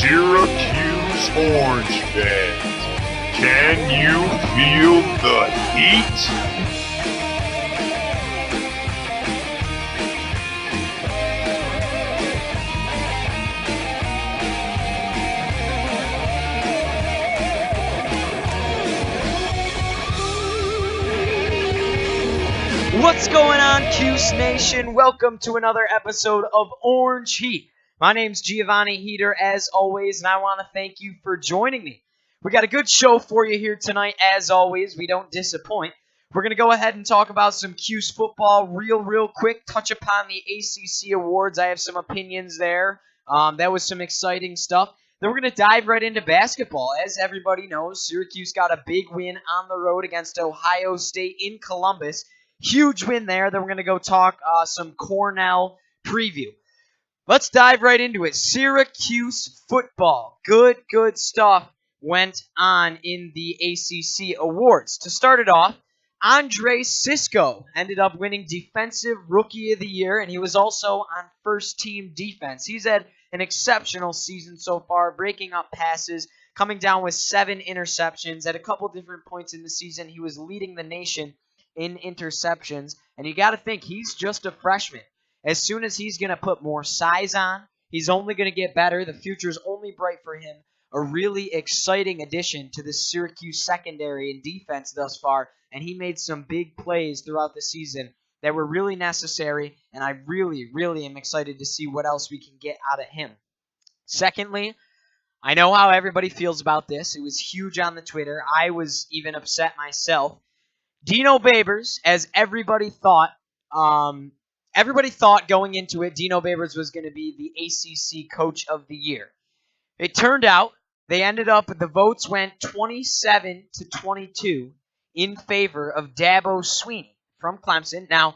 Syracuse Orange fans, can you feel the heat? What's going on, Cuse Nation? Welcome to another episode of Orange Heat. My name's Giovanni Heater, as always, and I want to thank you for joining me. We got a good show for you here tonight, as always. We don't disappoint. We're going to go ahead and talk about some Cuse football real quick, touch upon the ACC awards. I have some opinions there. That was some exciting stuff. Then we're going to dive right into basketball. As everybody knows, Syracuse got a big win on the road against Ohio State in Columbus. Huge win there. Then we're going to go talk some Cornell preview. Let's dive right into it. Syracuse football. Good stuff went on in the ACC awards. To start it off, Andre Cisco ended up winning Defensive Rookie of the Year, and he was also on first-team defense. He's had an exceptional season so far, breaking up passes, coming down with 7 interceptions. At a couple different points in the season, he was leading the nation in interceptions, and you got to think he's just a freshman. As soon as he's going to put more size on, he's only going to get better. The future's only bright for him. A really exciting addition to the Syracuse secondary and defense thus far, and he made some big plays throughout the season that were really necessary, and I really am excited to see what else we can get out of him. Secondly, I know how everybody feels about this. It was huge on the Twitter. I was even upset myself. Dino Babers, as everybody thought going into it, Dino Babers was going to be the ACC Coach of the Year. It turned out the votes went 27-22 in favor of Dabo Swinney from Clemson. Now,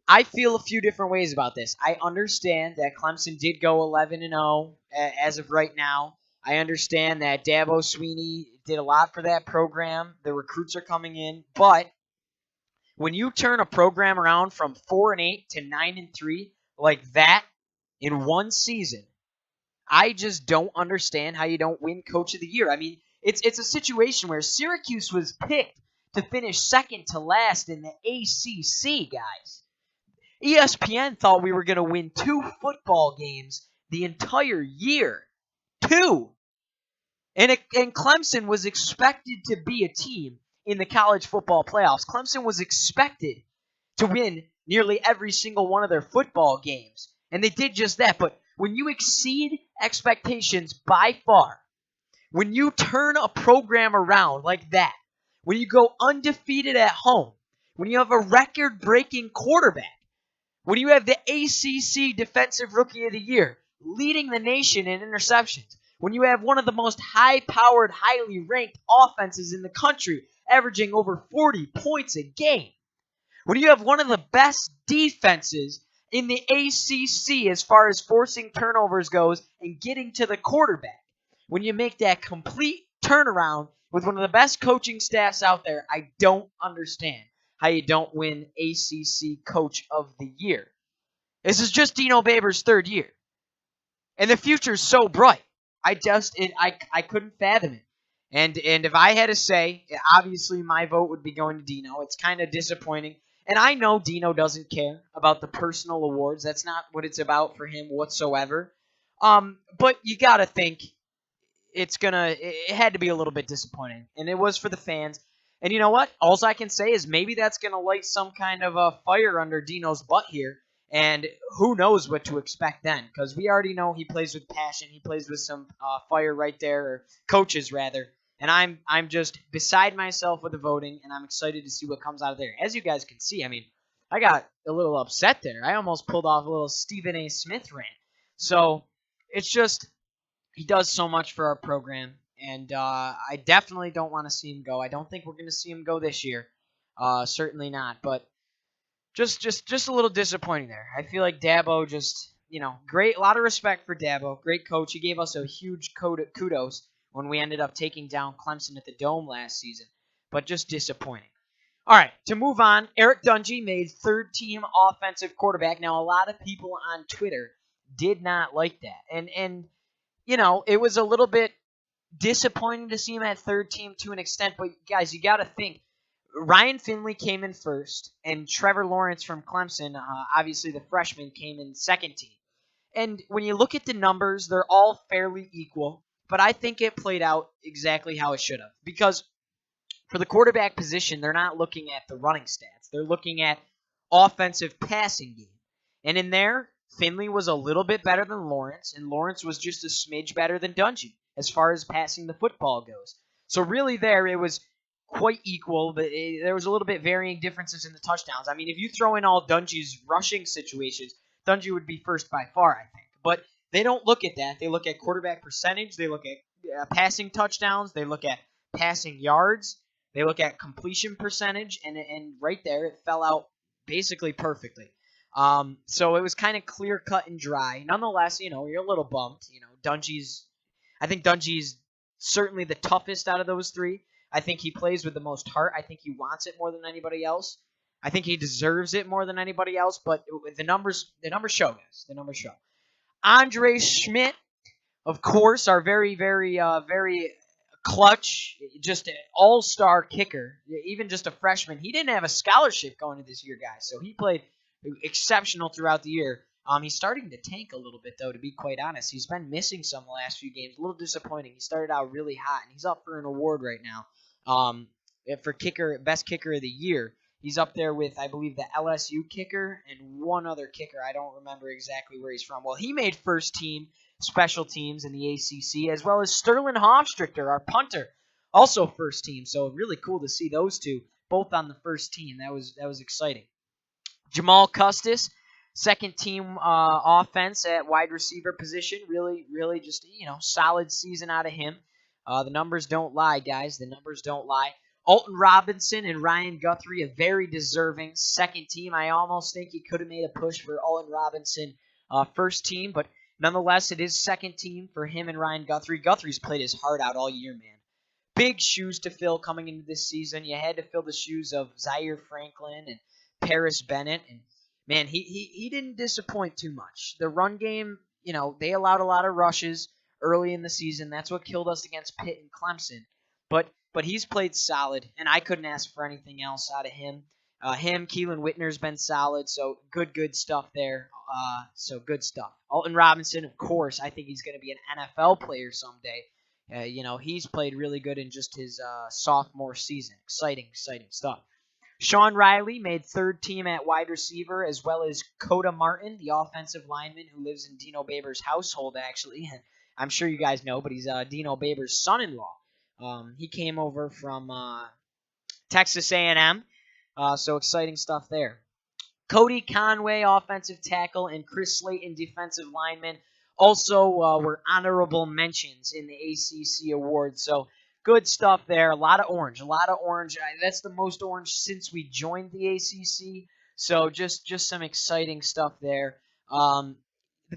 I feel a few different ways about this. I understand that Clemson did go 11-0 as of right now. I understand that Dabo Swinney did a lot for that program. The recruits are coming in. But when you turn a program around from 4-8 to 9-3 like that in one season, I just don't understand how you don't win Coach of the Year. I mean, it's a situation where Syracuse was picked to finish second to last in the ACC, guys. ESPN thought we were going to win 2 football games the entire year. 2. And Clemson was expected to be a team in the college football playoffs. Clemson was expected to win nearly every single one of their football games. And they did just that. But when you exceed expectations by far, when you turn a program around like that, when you go undefeated at home, when you have a record-breaking quarterback, when you have the ACC Defensive Rookie of the Year leading the nation in interceptions, when you have one of the most high-powered, highly ranked offenses in the country averaging over 40 points a game, when you have one of the best defenses in the ACC as far as forcing turnovers goes and getting to the quarterback, when you make that complete turnaround with one of the best coaching staffs out there, I don't understand how you don't win ACC Coach of the Year. This is just Dino Babers' 3rd year. And the future's so bright. I couldn't fathom it. And if I had to say, obviously my vote would be going to Dino. It's kind of disappointing. And I know Dino doesn't care about the personal awards. That's not what it's about for him whatsoever. But you got to think it had to be a little bit disappointing. And it was for the fans. And you know what? All I can say is maybe that's going to light some kind of a fire under Dino's butt here. And who knows what to expect then, because we already know he plays with passion. He plays with some fire right there, or coaches rather. And I'm just beside myself with the voting, and I'm excited to see what comes out of there. As you guys can see, I mean, I got a little upset there. I almost pulled off a little Stephen A. Smith rant. So it's just he does so much for our program, and I definitely don't want to see him go. I don't think we're going to see him go this year. Certainly not, but just a little disappointing there. I feel like Dabo just, great, a lot of respect for Dabo. Great coach. He gave us a huge kudos when we ended up taking down Clemson at the Dome last season, but just disappointing. All right, to move on, Eric Dungey made third-team offensive quarterback. Now, a lot of people on Twitter did not like that. And it was a little bit disappointing to see him at third team to an extent. But guys, you got to think. Ryan Finley came in first, and Trevor Lawrence from Clemson, obviously the freshman, came in second team. And when you look at the numbers, they're all fairly equal, but I think it played out exactly how it should have. Because for the quarterback position, they're not looking at the running stats. They're looking at offensive passing game. And in there, Finley was a little bit better than Lawrence, and Lawrence was just a smidge better than Dungy as far as passing the football goes. So really there, it was quite equal, but there was a little bit varying differences in the touchdowns. I mean, if you throw in all Dungy's rushing situations, Dungy would be first by far, I think. But they don't look at that. They look at quarterback percentage. They look at passing touchdowns. They look at passing yards. They look at completion percentage, and right there, it fell out basically perfectly. So it was kind of clear cut and dry. Nonetheless, you're a little bummed. I think Dungy's certainly the toughest out of those three. I think he plays with the most heart. I think he wants it more than anybody else. I think he deserves it more than anybody else. But the numbers show, guys. The numbers show. Andre Schmidt, of course, our very, very, very clutch, just an all-star kicker, even just a freshman. He didn't have a scholarship going into this year, guys, so he played exceptional throughout the year. He's starting to tank a little bit, though, to be quite honest. He's been missing some the last few games. A little disappointing. He started out really hot, and he's up for an award right now for best kicker of the year. He's up there with, I believe, the LSU kicker and one other kicker. I don't remember exactly where he's from. Well, he made first team special teams in the ACC, as well as Sterling Hofstrichter, our punter, also first team. So really cool to see those two both on the first team. That was exciting. Jamal Custis, second team offense at wide receiver position. Really, really just solid season out of him. The numbers don't lie, guys. The numbers don't lie. Alton Robinson and Ryan Guthrie, a very deserving second team. I almost think he could have made a push for Alton Robinson first team, but nonetheless, it is second team for him and Ryan Guthrie. Guthrie's played his heart out all year, man. Big shoes to fill coming into this season. You had to fill the shoes of Zaire Franklin and Paris Bennett, and man, he didn't disappoint too much. The run game, they allowed a lot of rushes early in the season. That's what killed us against Pitt and Clemson. But he's played solid, and I couldn't ask for anything else out of him. Keelan Whitner's been solid, so good stuff there. So good stuff. Alton Robinson, of course, I think he's going to be an NFL player someday. He's played really good in just his sophomore season. Exciting stuff. Sean Riley made third team at wide receiver, as well as Coda Martin, the offensive lineman who lives in Dino Babers' household, actually. I'm sure you guys know, but he's Dino Babers' son-in-law. He came over from Texas A&M, so exciting stuff there. Cody Conway, offensive tackle, and Chris Slayton, defensive lineman, also were honorable mentions in the ACC awards. So good stuff there. A lot of orange. That's the most orange since we joined the ACC. So just some exciting stuff there. The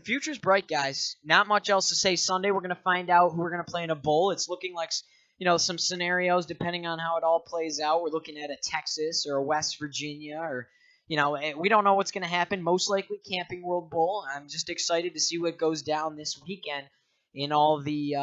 future's bright, guys. Not much else to say. Sunday we're going to find out who we're going to play in a bowl. It's looking like some scenarios depending on how it all plays out. We're looking at a Texas or a West Virginia or we don't know what's going to happen. Most likely Camping World Bowl. I'm just excited to see what goes down this weekend in all the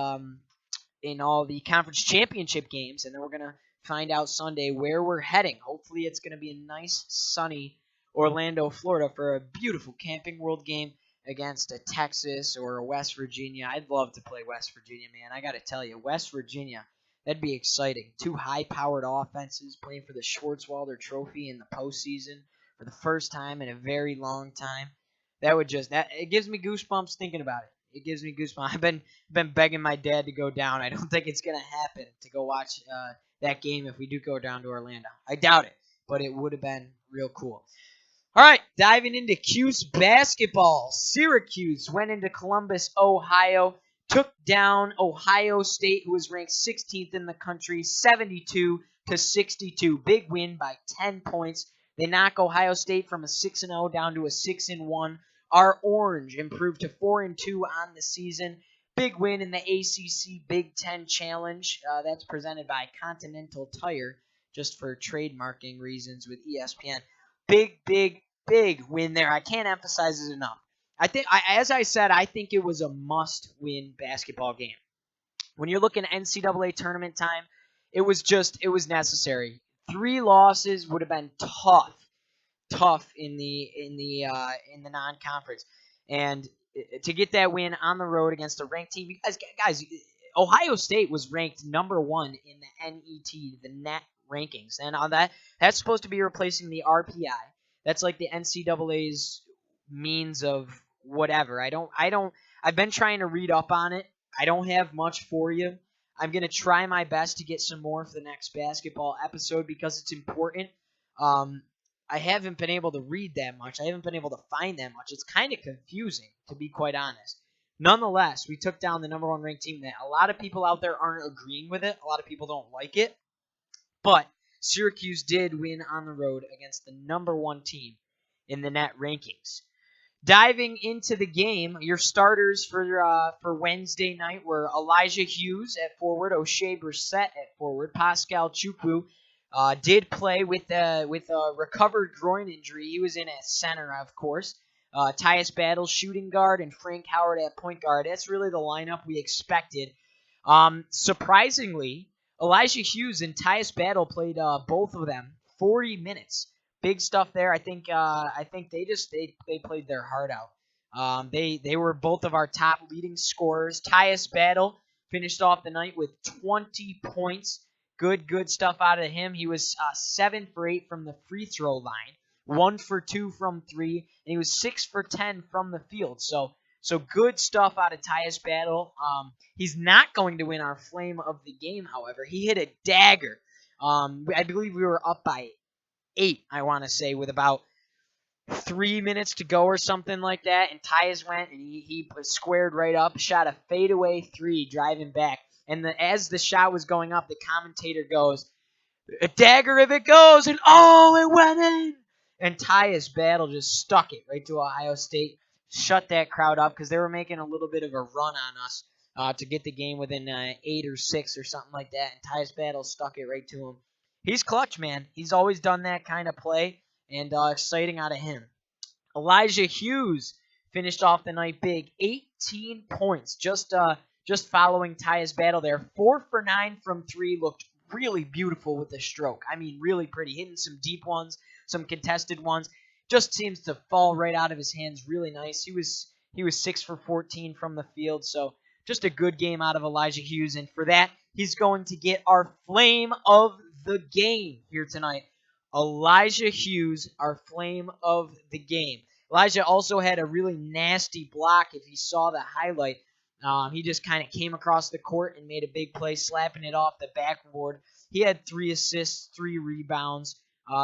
conference championship games, and then we're going to find out Sunday where we're heading. Hopefully it's going to be a nice, sunny Orlando, Florida for a beautiful Camping World game against a Texas or a West Virginia. I'd love to play West Virginia, man. I got to tell you, West Virginia, that'd be exciting. Two high-powered offenses playing for the Schwartzwalder Trophy in the postseason for the first time in a very long time. It gives me goosebumps thinking about it. It gives me goosebumps. I've been begging my dad to go down. I don't think it's going to happen to go watch that game if we do go down to Orlando. I doubt it, but it would have been real cool. All right, diving into Cuse basketball. Syracuse went into Columbus, Ohio, took down Ohio State, who was ranked 16th in the country, 72-62. Big win by 10 points. They knock Ohio State from a 6-0 down to a 6-1. Our Orange improved to 4-2 on the season. Big win in the ACC Big Ten Challenge. That's presented by Continental Tire, just for trademarking reasons with ESPN. Big win there. I can't emphasize it enough. as I said, I think it was a must-win basketball game. When you're looking at NCAA tournament time, it was necessary. 3 losses would have been tough in the non-conference, and to get that win on the road against a ranked team, you guys, Ohio State was ranked #1 in the NET, the net rankings, and on that's supposed to be replacing the RPI. That's like the NCAA's means of whatever. I've been trying to read up on it. I don't have much for you. I'm going to try my best to get some more for the next basketball episode because it's important. I haven't been able to read that much. I haven't been able to find that much. It's kind of confusing, to be quite honest. Nonetheless, we took down the #1 ranked team. That a lot of people out there aren't agreeing with it. A lot of people don't like it. But Syracuse did win on the road against the #1 team in the net rankings. Diving into the game, your starters for Wednesday night were Elijah Hughes at forward, O'Shea Brissett at forward, Pascal Chukwu did play with a recovered groin injury. He was in at center, of course. Tyus Battle, shooting guard, and Frank Howard at point guard. That's really the lineup we expected. Surprisingly, Elijah Hughes and Tyus Battle played both of them 40 minutes. Big stuff there. I think they played their heart out. They were both of our top leading scorers. Tyus Battle finished off the night with 20 points. Good stuff out of him. He was 7 for 8 from the free throw line, 1 for 2 from 3, and he was 6 for 10 from the field. So good stuff out of Tyus Battle. He's not going to win our Flame of the Game, however. He hit a dagger. I believe we were up by 8, I want to say, with about 3 minutes to go or something like that. And Tyus went and he squared right up, shot a fadeaway 3, driving back. And as the shot was going up, the commentator goes, "A dagger if it goes," and it went in. And Tyus Battle just stuck it right to Ohio State, shut that crowd up because they were making a little bit of a run on us to get the game within 8 or 6 or something like that. And Tyus Battle stuck it right to him. He's clutch, man. He's always done that kind of play, and exciting out of him. Elijah Hughes finished off the night big, 18 points, just following Tyus Battle there. 4 for 9 from 3, looked really beautiful with the stroke. I mean, really pretty, hitting some deep ones, some contested ones. Just seems to fall right out of his hands, really nice. He was 6 for 14 from the field, so just a good game out of Elijah Hughes, and for that, he's going to get our Flame of the Game here tonight. Elijah Hughes, our Flame of the Game. Elijah also had a really nasty block. If you saw the highlight, he just kind of came across the court and made a big play, slapping it off the backboard. He had 3 assists, 3 rebounds.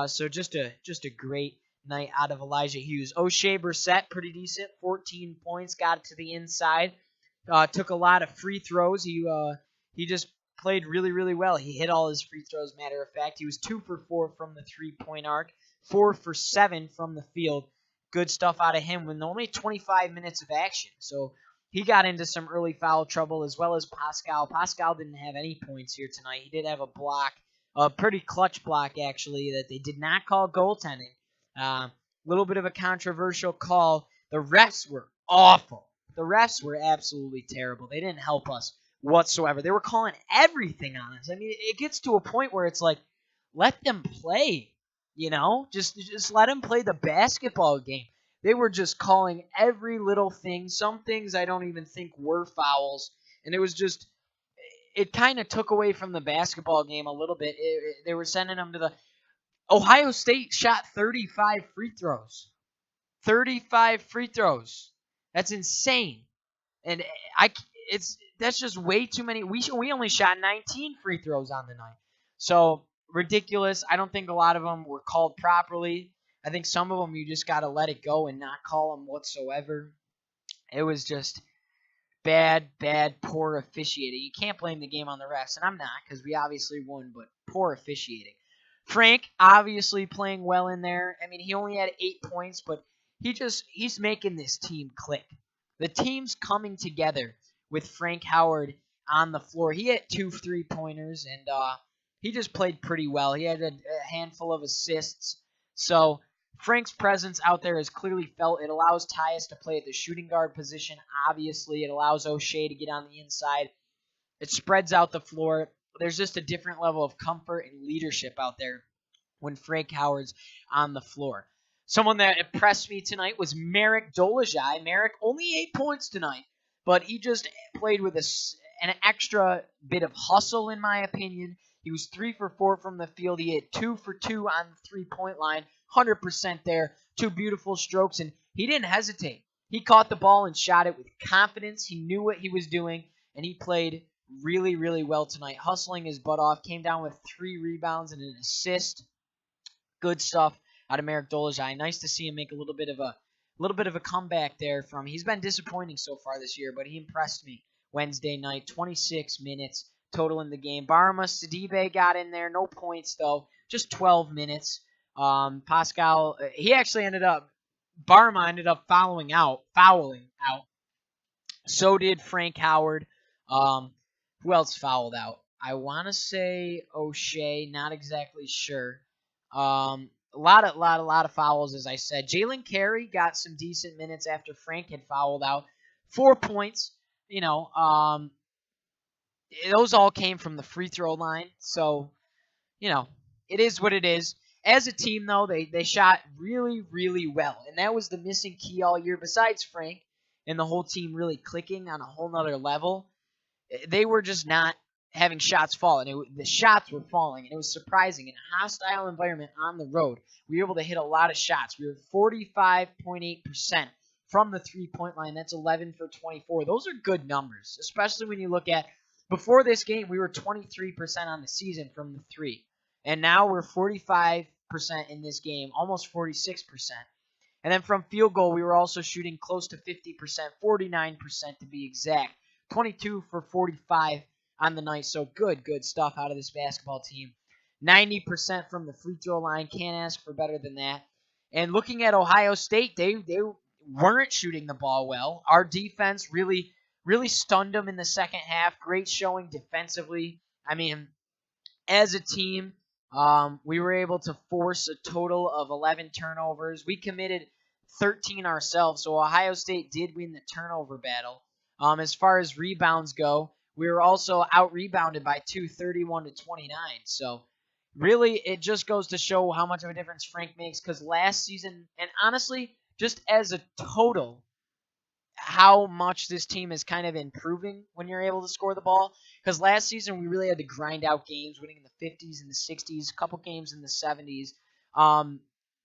So just a great night out of Elijah Hughes. O'Shea Brissett, pretty decent, 14 points, got it to the inside. Took a lot of free throws. He just played really, really well. He hit all his free throws, matter of fact. He was 2 for 4 from the three-point arc, 4 for 7 from the field. Good stuff out of him with only 25 minutes of action. So he got into some early foul trouble, as well as Pascal. Pascal didn't have any points here tonight. He did have a block, a pretty clutch block, actually, that they did not call goaltending. Little bit of a controversial call. The refs were awful. The refs were absolutely terrible. They didn't help us whatsoever. They were calling everything on us. I mean, it gets to a point where it's like, let them play, just let them play the basketball game. They were just calling every little thing. Some things I don't even think were fouls, and it kind of took away from the basketball game a little bit. They were sending them to the Ohio State shot 35 free throws. 35 free throws. That's insane. And that's just way too many. We only shot 19 free throws on the night. So, ridiculous. I don't think a lot of them were called properly. I think some of them you just got to let it go and not call them whatsoever. It was just bad, poor officiating. You can't blame the game on the refs, and I'm not because we obviously won, but poor officiating. Frank obviously playing well in there. I mean, he only had 8 points, but he's making this team click. The team's coming together with Frank Howard on the floor. He had 2 3-pointers, and he just played pretty well. He had a handful of assists. So Frank's presence out there is clearly felt. It allows Tyus to play at the shooting guard position. Obviously, it allows O'Shea to get on the inside. It spreads out the floor. There's just a different level of comfort and leadership out there when Frank Howard's on the floor. Someone that impressed me tonight was Merrick Dolezaj. Merrick, only 8 points tonight, but he just played with an extra bit of hustle, in my opinion. He was 3 for 4 from the field. He hit 2 for 2 on the three-point line, 100% there. 2 beautiful strokes, and he didn't hesitate. He caught the ball and shot it with confidence. He knew what he was doing, and he played really, really well tonight, hustling his butt off. Came down with 3 rebounds and an assist. Good stuff out of Merrick Dolezaj. Nice to see him make a little bit of a comeback there from. He's been disappointing so far this year, but he impressed me Wednesday night. 26 minutes total in the game. Barama Sidibe got in there, no points though, just 12 minutes. Pascal, Barama ended up fouling out. So did Frank Howard. Who else fouled out? I want to say O'Shea, not exactly sure. A lot of fouls, as I said. Jalen Carey got some decent minutes after Frank had fouled out. 4 points. Those all came from the free throw line. So, it is what it is. As a team, though, they shot really, really well. And that was the missing key all year. Besides Frank and the whole team really clicking on a whole nother level, they were just not having shots fall, and the shots were falling, and it was surprising. In a hostile environment on the road, we were able to hit a lot of shots. We were 45.8% from the three-point line. That's 11 for 24. Those are good numbers, especially when you look at before this game, we were 23% on the season from the three, and now we're 45% in this game, almost 46%. And then from field goal, we were also shooting close to 50%, 49% to be exact. 22 for 45 on the night, so good stuff out of this basketball team. 90% from the free throw line, can't ask for better than that. And looking at Ohio State, they weren't shooting the ball well. Our defense really stunned them in the second half. Great showing defensively. I mean, as a team, we were able to force a total of 11 turnovers. We committed 13 ourselves, so Ohio State did win the turnover battle. As far as rebounds go, we were also out-rebounded by 31-29. So really, it just goes to show how much of a difference Frank makes, because last season, and honestly, just as a total, how much this team is kind of improving when you're able to score the ball. Because last season, we really had to grind out games, winning in the 50s and the 60s, a couple games in the 70s,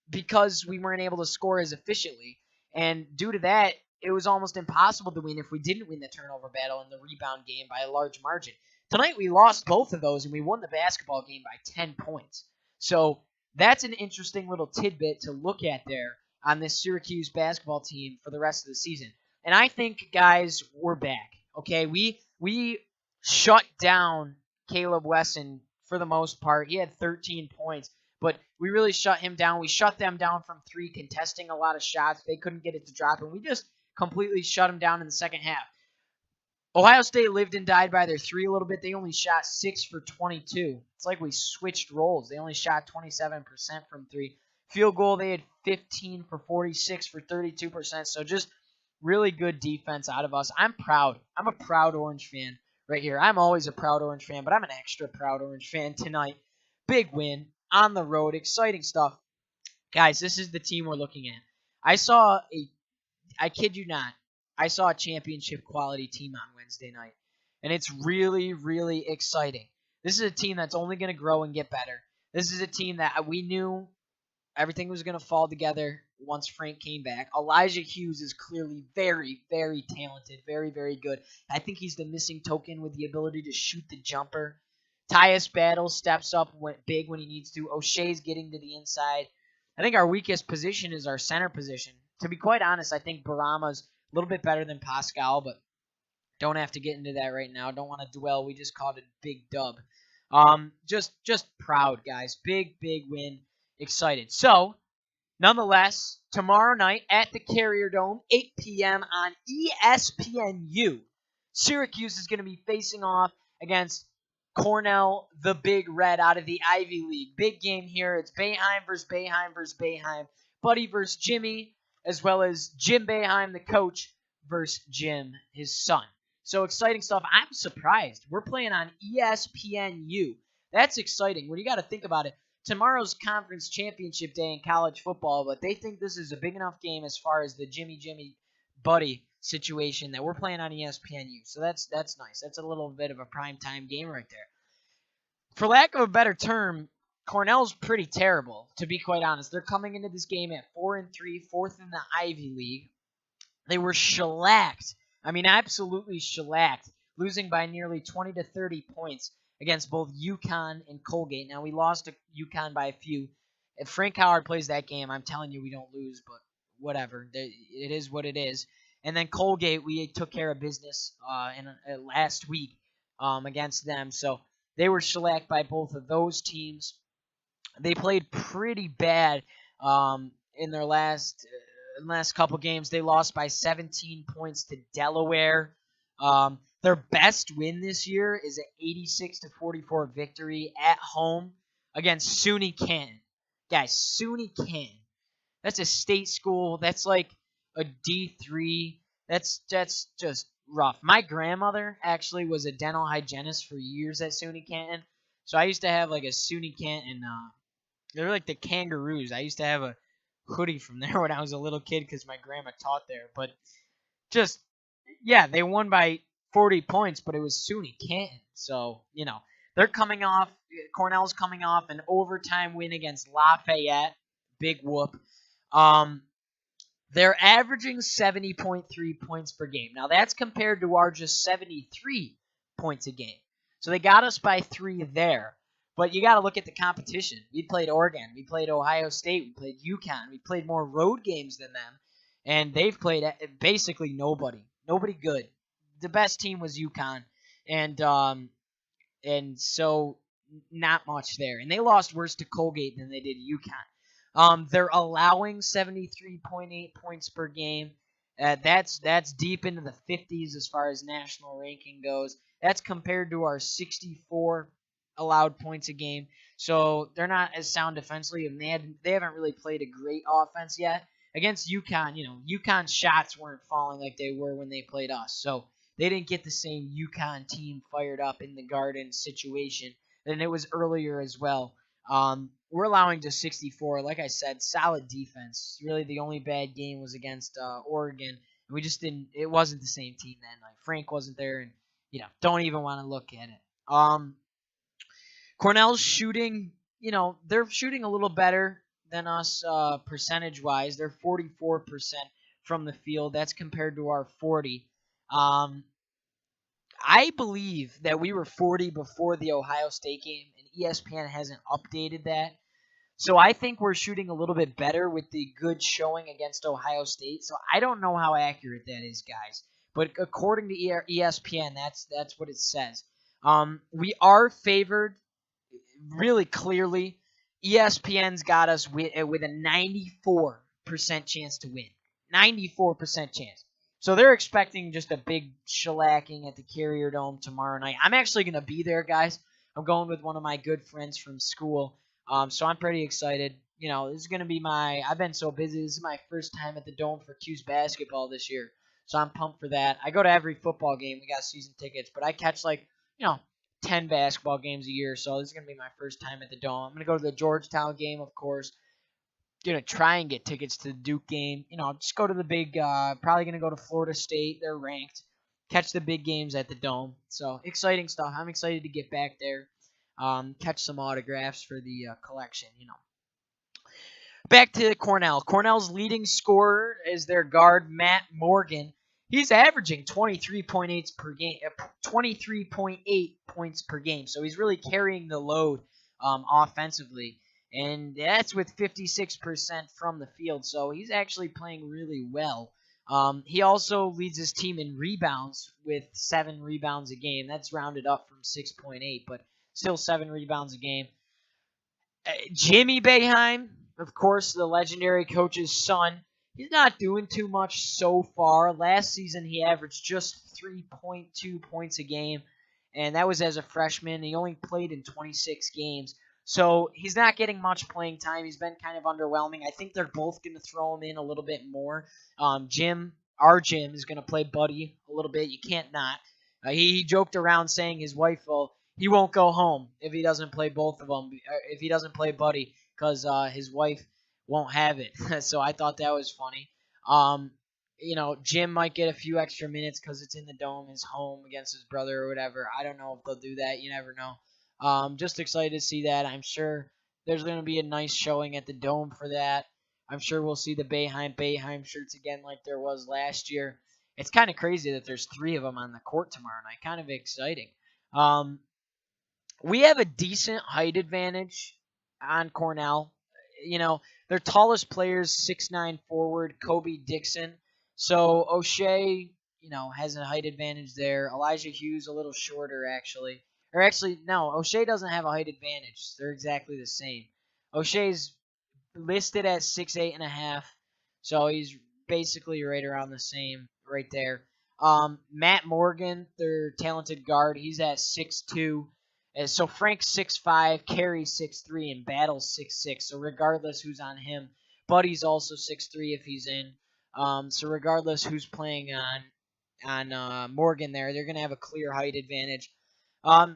because we weren't able to score as efficiently. And due to that, it was almost impossible to win if we didn't win the turnover battle and the rebound game by a large margin. Tonight, we lost both of those, and we won the basketball game by 10 points. So that's an interesting little tidbit to look at there on this Syracuse basketball team for the rest of the season. And I think, guys, we're back. Okay, we shut down Caleb Wesson for the most part. He had 13 points, but we really shut him down. We shut them down from three, contesting a lot of shots. They couldn't get it to drop, and we just completely shut them down in the second half. Ohio State lived and died by their three a little bit. They only shot 6 for 22. It's like we switched roles. They only shot 27% from three. Field goal, they had 15 for 46 for 32%. So just really good defense out of us. I'm proud. I'm a proud Orange fan right here. I'm always a proud Orange fan, but I'm an extra proud Orange fan tonight. Big win on the road. Exciting stuff. Guys, this is the team we're looking at. I kid you not, I saw a championship quality team on Wednesday night, and it's really, really exciting. This is a team that's only going to grow and get better. This is a team that we knew everything was going to fall together once Frank came back. Elijah Hughes is clearly very, very talented, very, very good. I think he's the missing token with the ability to shoot the jumper. Tyus Battle steps up big when he needs to. O'Shea's getting to the inside. I think our weakest position is our center position. To be quite honest, I think Barama's a little bit better than Pascal, but don't have to get into that right now. Don't want to dwell. We just called it a big dub. Just proud, guys. Big, big win. Excited. So, nonetheless, tomorrow night at the Carrier Dome, 8 p.m. on ESPNU, Syracuse is going to be facing off against Cornell, the Big Red out of the Ivy League. Big game here. It's Boeheim versus Boeheim versus Boeheim. Buddy versus Jimmy, as well as Jim Boeheim, the coach, versus Jim, his son. So exciting stuff. I'm surprised. We're playing on ESPNU. That's exciting. When you got to think about it, tomorrow's conference championship day in college football, but they think this is a big enough game as far as the Jimmy Buddy situation that we're playing on ESPNU. So that's nice. That's a little bit of a primetime game right there. For lack of a better term, Cornell's pretty terrible, to be quite honest. They're coming into this game at 4-3, fourth in the Ivy League. They were shellacked. I mean, absolutely shellacked, losing by nearly 20 to 30 points against both UConn and Colgate. Now, we lost to UConn by a few. If Frank Howard plays that game, I'm telling you we don't lose, but whatever. It is what it is. And then Colgate, we took care of business last week against them. So they were shellacked by both of those teams. They played pretty bad in their last couple games. They lost by 17 points to Delaware. Their best win this year is an 86-44 victory at home against SUNY Canton. Guys, SUNY Canton. That's a state school. That's like a D3. That's just rough. My grandmother actually was a dental hygienist for years at SUNY Canton. So I used to have like a SUNY Canton. They're like the Kangaroos. I used to have a hoodie from there when I was a little kid because my grandma taught there. But just, yeah, they won by 40 points, but it was SUNY Canton. So, they're coming off, Cornell's coming off an overtime win against Lafayette. Big whoop. They're averaging 70.3 points per game. Now, that's compared to our just 73 points a game. So they got us by 3 there. But you got to look at the competition. We played Oregon. We played Ohio State. We played UConn. We played more road games than them. And they've played basically nobody. Nobody good. The best team was UConn. And so not much there. And they lost worse to Colgate than they did UConn. They're allowing 73.8 points per game. That's deep into the 50s as far as national ranking goes. That's compared to our 64 allowed points a game. So they're not as sound defensively, and they haven't really played a great offense yet. Against UConn, UConn's shots weren't falling like they were when they played us. So they didn't get the same UConn team fired up in the Garden situation than it was earlier as well. We're allowing just 64. Like I said, solid defense. Really, the only bad game was against Oregon. We just didn't. It wasn't the same team then. Like Frank wasn't there, and don't even want to look at it. Cornell's shooting. They're shooting a little better than us percentage-wise. They're 44% from the field. That's compared to our 40. I believe that we were 40 before the Ohio State game, and ESPN hasn't updated that. So I think we're shooting a little bit better with the good showing against Ohio State. So I don't know how accurate that is, guys. But according to ESPN, that's what it says. We are favored really clearly. ESPN's got us with a 94% chance to win. 94% chance. So they're expecting just a big shellacking at the Carrier Dome tomorrow night. I'm actually going to be there, guys. I'm going with one of my good friends from school. So I'm pretty excited. This is going to be I've been so busy. This is my first time at the Dome for Q's basketball this year. So I'm pumped for that. I go to every football game. We got season tickets. But I catch 10 basketball games a year. So this is going to be my first time at the Dome. I'm going to go to the Georgetown game, of course. Going to try and get tickets to the Duke game. Just go to the big, probably going to go to Florida State. They're ranked. Catch the big games at the Dome. So exciting stuff. I'm excited to get back there. Catch some autographs for the collection, Back to Cornell. Cornell's leading scorer is their guard, Matt Morgan. He's averaging 23.8 per game, 23.8 points per game. So he's really carrying the load offensively. And that's with 56% from the field. So he's actually playing really well. He also leads his team in rebounds with 7 rebounds a game. That's rounded up from 6.8, but still 7 rebounds a game. Jimmy Boeheim, of course, the legendary coach's son. He's not doing too much so far. Last season, he averaged just 3.2 points a game, and that was as a freshman. He only played in 26 games. So he's not getting much playing time. He's been kind of underwhelming. I think they're both going to throw him in a little bit more. Our Jim, is going to play Buddy a little bit. You can't not. He joked around saying his wife he won't go home if he doesn't play both of them, if he doesn't play Buddy, because his wife won't have it. So I thought that was funny. Jim might get a few extra minutes because it's in the dome, his home against his brother or whatever. I don't know if they'll do that. You never know. Just excited to see that. I'm sure there's going to be a nice showing at the dome for that. I'm sure we'll see the Boeheim shirts again like there was last year. It's kind of crazy that there's 3 of them on the court tomorrow night. Kind of exciting. We have a decent height advantage on Cornell. Their tallest players 6'9" forward Kobe Dixon. So O'Shea, has a height advantage there. Elijah Hughes a little shorter actually. Or actually, no, O'Shea doesn't have a height advantage. They're exactly the same. O'Shea's listed at 6'8.5", so he's basically right around the same right there. Matt Morgan, their talented guard, he's at 6'2". So Frank's 6'5", Carey's 6'3", and Battle's 6'6". So regardless who's on him, Buddy's also 6'3" if he's in. So regardless who's playing on Morgan there, they're gonna have a clear height advantage.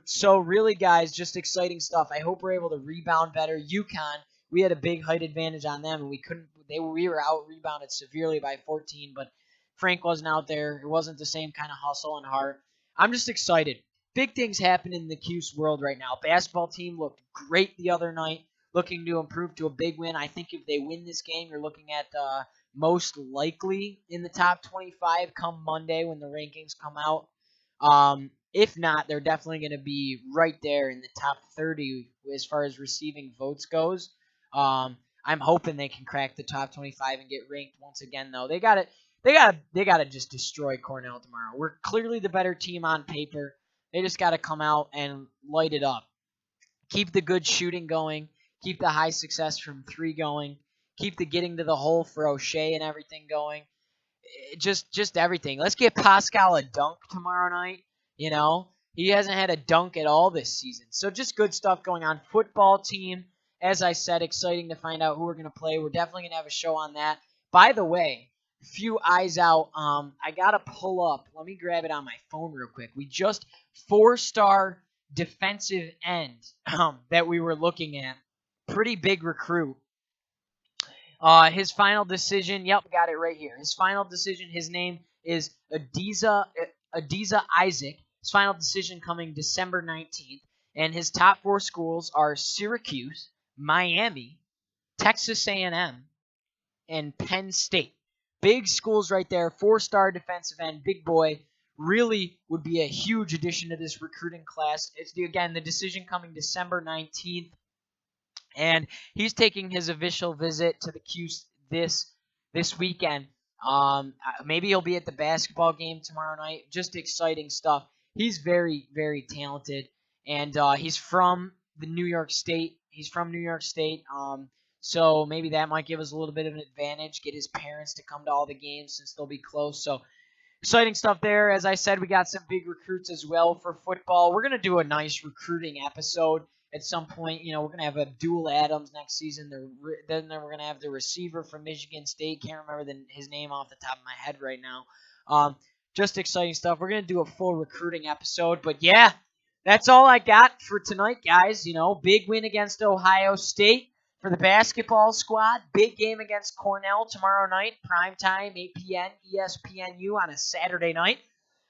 So really, guys, just exciting stuff. I hope we're able to rebound better. UConn, we had a big height advantage on them, and we couldn't. We were out rebounded severely by 14, but Frank wasn't out there. It wasn't the same kind of hustle and heart. I'm just excited. Big things happen in the Cuse world right now. Basketball team looked great the other night, looking to improve to a big win. I think if they win this game, you're looking at most likely in the top 25 come Monday when the rankings come out. If not, they're definitely going to be right there in the top 30 as far as receiving votes goes. I'm hoping they can crack the top 25 and get ranked once again. Though they got to just destroy Cornell tomorrow. We're clearly the better team on paper. They just got to come out and light it up. Keep the good shooting going. Keep the high success from 3 going. Keep the getting to the hole for O'Shea and everything going. Just everything. Let's get Pascal a dunk tomorrow night. He hasn't had a dunk at all this season. So just good stuff going on. Football team, as I said, exciting to find out who we're going to play. We're definitely going to have a show on that. By the way, few eyes out. I got to pull up. Let me grab it on my phone real quick. We just 4-star defensive end that we were looking at. Pretty big recruit. His final decision, got it right here. His final decision, his name is Adiza Isaac. His final decision coming December 19th. And his top 4 schools are Syracuse, Miami, Texas A&M, and Penn State. Big schools right there. 4-star defensive end, big boy. Really would be a huge addition to this recruiting class. It's, again, the decision coming December 19th. And he's taking his official visit to the Cuse this weekend. Maybe he'll be at the basketball game tomorrow night. Just exciting stuff. He's very, very talented, and he's from New York State. So maybe that might give us a little bit of an advantage. Get his parents to come to all the games since they'll be close. So exciting stuff there. As I said, we got some big recruits as well for football. We're gonna do a nice recruiting episode at some point. We're going to have Abdul Adams next season. Then we're going to have the receiver from Michigan State. Can't remember his name off the top of my head right now. Just exciting stuff. We're going to do a full recruiting episode. But, yeah, that's all I got for tonight, guys. Big win against Ohio State for the basketball squad. Big game against Cornell tomorrow night. Primetime, 8 p.m. ESPNU on a Saturday night.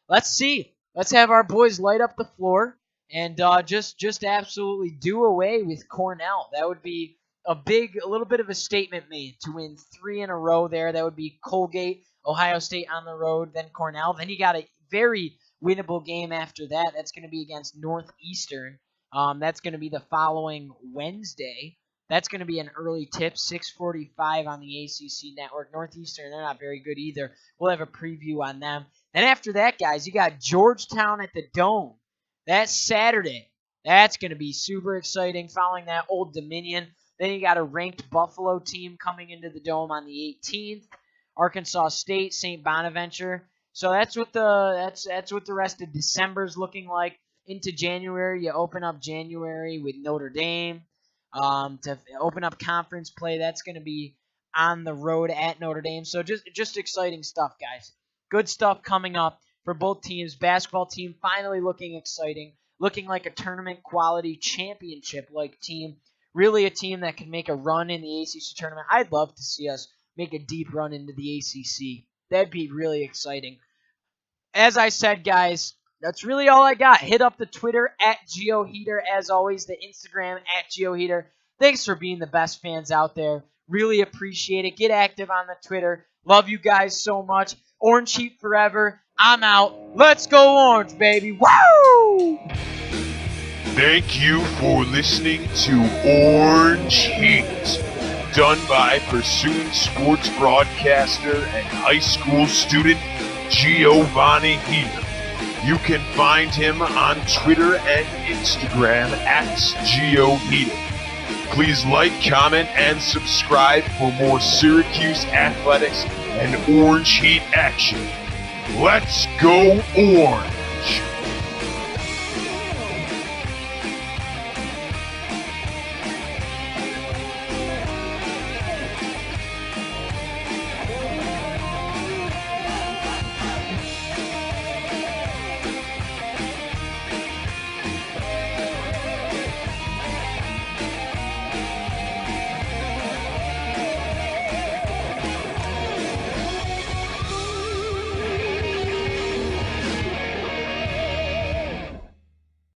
Let's see. Let's have our boys light up the floor. And just absolutely do away with Cornell. That would be a little bit of a statement made to win 3 in a row there. That would be Colgate, Ohio State on the road, then Cornell. Then you got a very winnable game after that. That's going to be against Northeastern. That's going to be the following Wednesday. That's going to be an early tip, 6:45 on the ACC network. Northeastern, they're not very good either. We'll have a preview on them. Then after that, guys, you got Georgetown at the Dome. That's Saturday. That's going to be super exciting following that Old Dominion. Then you got a ranked Buffalo team coming into the Dome on the 18th. Arkansas State, St. Bonaventure. So that's what the rest of December is looking like. Into January, you open up January with Notre Dame. to open up conference play. That's going to be on the road at Notre Dame. So just exciting stuff, guys. Good stuff coming up for both teams. Basketball team finally looking exciting, looking like a tournament quality championship like team. Really a team that can make a run in the ACC tournament. I'd love to see us make a deep run into the ACC. That'd be really exciting. As I said, guys, that's really all I got. Hit up the Twitter at GeoHeater. As always, the Instagram at GeoHeater. Thanks for being the best fans out there. Really appreciate it. Get active on the Twitter. Love you guys so much. Orange Heat forever. I'm out. Let's go Orange, baby. Woo! Thank you for listening to Orange Heat, done by pursuing sports broadcaster and high school student Giovanni Heater. You can find him on Twitter and Instagram at GeoHeater. Please like, comment, and subscribe for more Syracuse athletics and Orange Heat action. Let's go Orange!